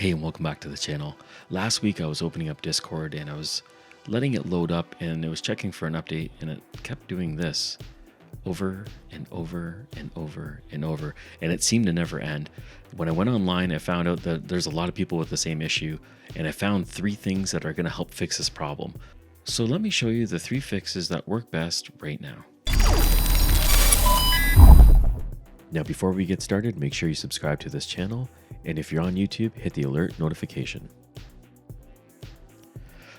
Hey, and welcome back to the channel. Last week I was opening up Discord and I was letting it load up and it was checking for an update and it kept doing this over and over and over and over, and it seemed to never end. When I went online, I found out that there's a lot of people with the same issue, and I found 3 things that are going to help fix this problem. So let me show you the 3 fixes that work best right now. Now, before we get started, make sure you subscribe to this channel, and if you're on YouTube, hit the alert notification.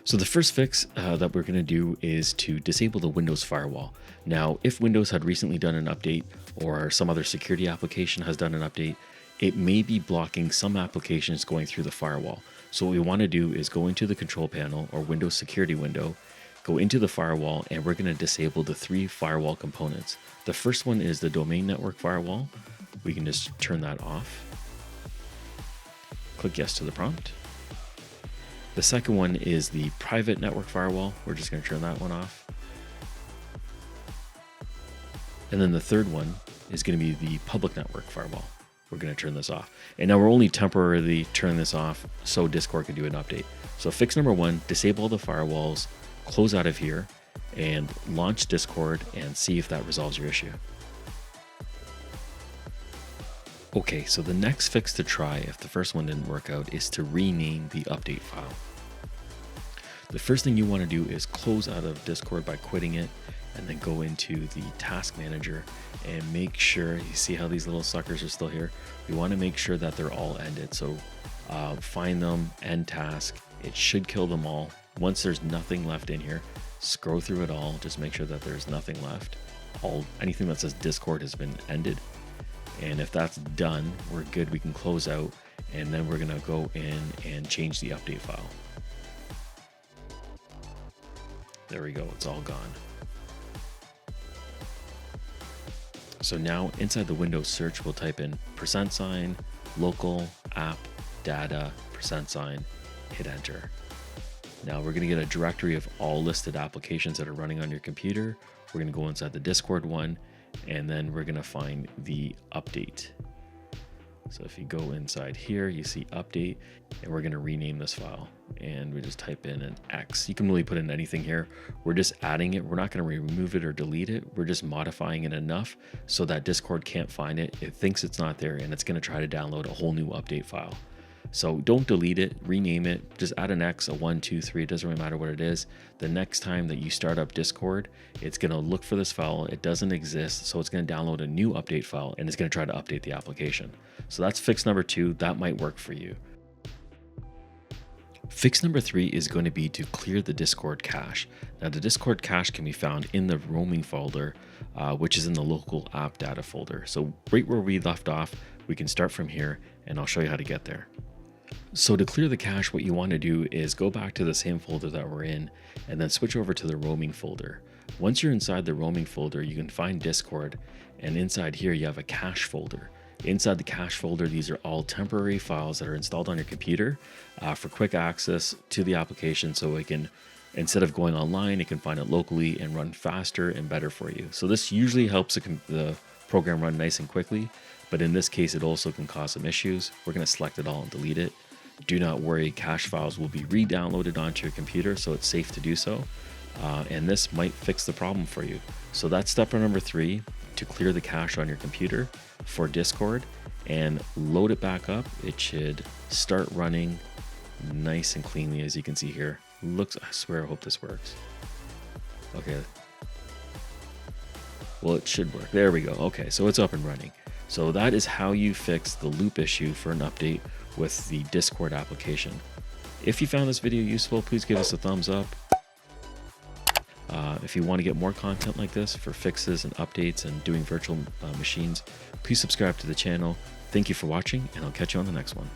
So the first fix that we're going to do is to disable the Windows firewall. Now, if Windows had recently done an update or some other security application has done an update, it may be blocking some applications going through the firewall. So what we want to do is go into the control panel or Windows security window, go into the firewall, and we're going to disable the 3 firewall components. The first one is the domain network firewall. We can just turn that off. Click yes to the prompt. The second one is the private network firewall. We're just going to turn that one off. And then the third one is going to be the public network firewall. We're going to turn this off. And now we're only temporarily turning this off so Discord can do an update. So fix number 1, disable the firewalls, close out of here, and launch Discord and see if that resolves your issue. Okay, so the next fix to try if the first one didn't work out is to rename the update file. The first thing you want to do is close out of Discord by quitting it, and then go into the task manager and make sure, you see how these little suckers are still here? We want to make sure that they're all ended. So find them, end task. It should kill them all. Once there's nothing left in here, scroll through it all. Just make sure that there's nothing left. Anything that says Discord has been ended. And if that's done, we're good. We can close out, and then we're going to go in and change the update file. There we go. It's all gone. So now inside the Windows search, we'll type in %, local, app, data, %, hit enter. Now we're going to get a directory of all listed applications that are running on your computer. We're going to go inside the Discord one, and then we're going to find the update. So if you go inside here, you see update, and we're going to rename this file, and we just type in an X. You can really put in anything here. We're just adding it. We're not going to remove it or delete it. We're just modifying it enough so that Discord can't find it. It thinks it's not there, and it's going to try to download a whole new update file. So don't delete it, rename it, just add an X, a 1, 2, 3, it doesn't really matter what it is. The next time that you start up Discord, it's gonna look for this file, it doesn't exist, so it's gonna download a new update file and it's gonna try to update the application. So that's fix number 2, that might work for you. Fix number 3 is going to be to clear the Discord cache. Now the Discord cache can be found in the roaming folder, which is in the local app data folder. So right where we left off, we can start from here and I'll show you how to get there. So to clear the cache, what you want to do is go back to the same folder that we're in and then switch over to the roaming folder. Once you're inside the roaming folder, you can find Discord, and inside here you have a cache folder. Inside the cache folder, these are all temporary files that are installed on your computer for quick access to the application, so it can, instead of going online, it can find it locally and run faster and better for you. So this usually helps the program run nice and quickly, but in this case, it also can cause some issues. We're going to select it all and delete it. Do not worry, cache files will be re-downloaded onto your computer, so it's safe to do so. And this might fix the problem for you. So that's step number 3, to clear the cache on your computer for Discord and load it back up. It should start running nice and cleanly, as you can see here. Looks, I swear, I hope this works. Okay. Well, it should work. There we go. Okay, so it's up and running. So that is how you fix the loop issue for an update with the Discord application. If you found this video useful, please give us a thumbs up. If you want to get more content like this for fixes and updates and doing virtual machines, please subscribe to the channel. Thank you for watching, and I'll catch you on the next one.